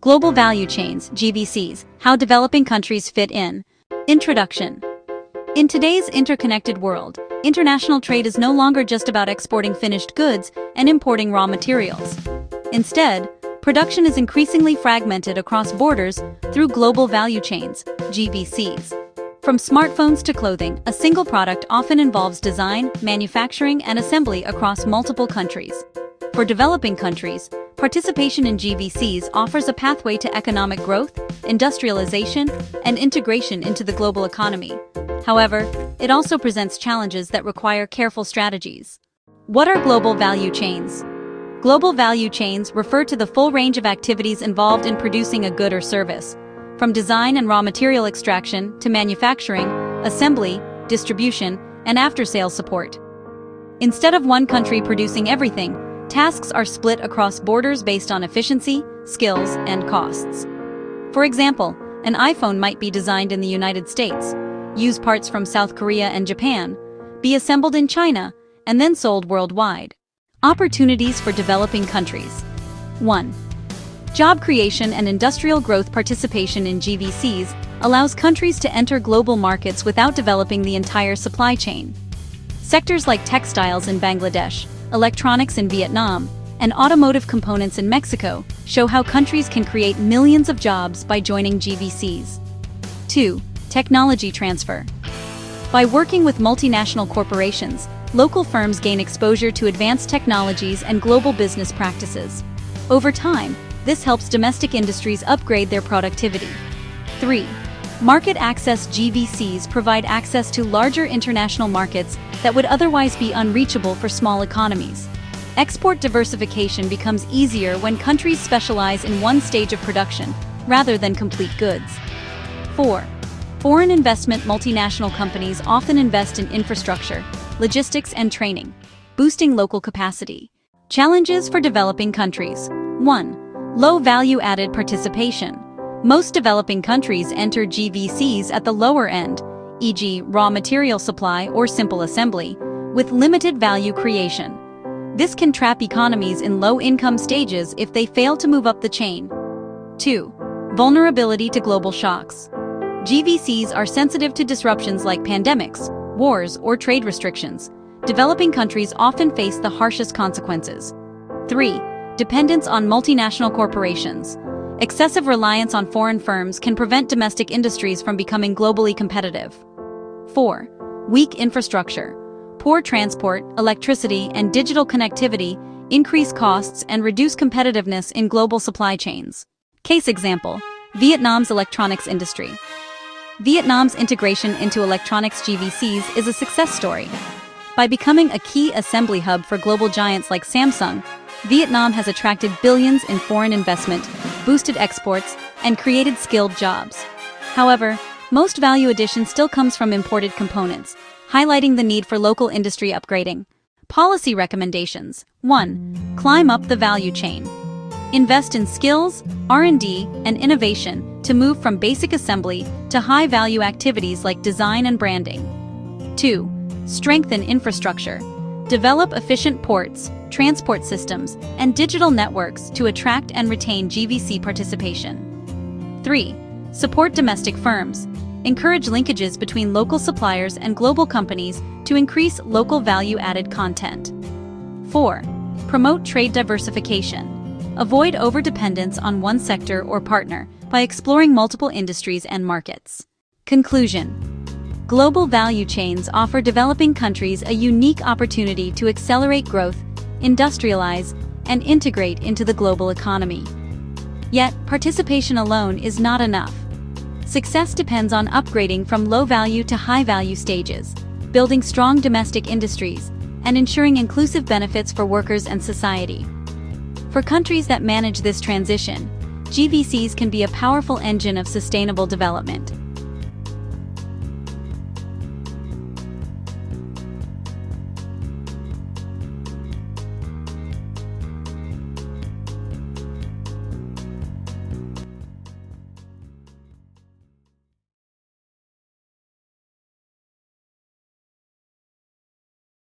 Global Value Chains, GVCs, How Developing Countries Fit In. Introduction. In today's interconnected world, international trade is no longer just about exporting finished goods and importing raw materials. Instead, production is increasingly fragmented across borders through global value chains, GVCs. From smartphones to clothing, a single product often involves design, manufacturing, and assembly across multiple countries. For developing countries, participation in GVCs offers a pathway to economic growth, industrialization, and integration into the global economy. However, it also presents challenges that require careful strategies. What are global value chains? Global value chains refer to the full range of activities involved in producing a good or service, from design and raw material extraction to manufacturing, assembly, distribution, and after-sales support. Instead of one country producing everything, tasks are split across borders based on efficiency, skills, and costs. For example, an iPhone might be designed in the United States, use parts from South Korea and Japan, be assembled in China, and then sold worldwide. Opportunities for developing countries. 1. Job creation and industrial growth. Participation in GVCs allows countries to enter global markets without developing the entire supply chain. Sectors like textiles in Bangladesh, electronics in Vietnam, and automotive components in Mexico show how countries can create millions of jobs by joining GVCs. 2. Technology transfer. By working with multinational corporations, local firms gain exposure to advanced technologies and global business practices. Over time, this helps domestic industries upgrade their productivity. 3. Market access. GVCs provide access to larger international markets that would otherwise be unreachable for small economies. Export diversification becomes easier when countries specialize in one stage of production, rather than complete goods. 4. Foreign investment. Multinational companies often invest in infrastructure, logistics, and training, boosting local capacity. Challenges for developing countries. 1. Low value-added participation. Most developing countries enter GVCs at the lower end, e.g., raw material supply or simple assembly, with limited value creation. This can trap economies in low-income stages if they fail to move up the chain. 2. Vulnerability to global shocks. GVCs are sensitive to disruptions like pandemics, wars, or trade restrictions. Developing countries often face the harshest consequences. 3. Dependence on multinational corporations. Excessive reliance on foreign firms can prevent domestic industries from becoming globally competitive. 4. Weak infrastructure. Poor transport, electricity, and digital connectivity increase costs and reduce competitiveness in global supply chains. Case example: Vietnam's electronics industry. Vietnam's integration into electronics GVCs is a success story. By becoming a key assembly hub for global giants like Samsung, Vietnam has attracted billions in foreign investment, boosted exports, and created skilled jobs. However, most value addition still comes from imported components, highlighting the need for local industry upgrading. Policy recommendations. 1. Climb up the value chain. Invest in skills, R&D, and innovation to move from basic assembly to high-value activities like design and branding. 2. Strengthen infrastructure. Develop efficient ports, transport systems, and digital networks to attract and retain GVC participation. 3. Support domestic firms. Encourage linkages between local suppliers and global companies to increase local value-added content. 4. Promote trade diversification. Avoid overdependence on one sector or partner by exploring multiple industries and markets. Conclusion. Global value chains offer developing countries a unique opportunity to accelerate growth, industrialize, and integrate into the global economy. Yet, participation alone is not enough. Success depends on upgrading from low-value to high-value stages, building strong domestic industries, and ensuring inclusive benefits for workers and society. For countries that manage this transition, GVCs can be a powerful engine of sustainable development.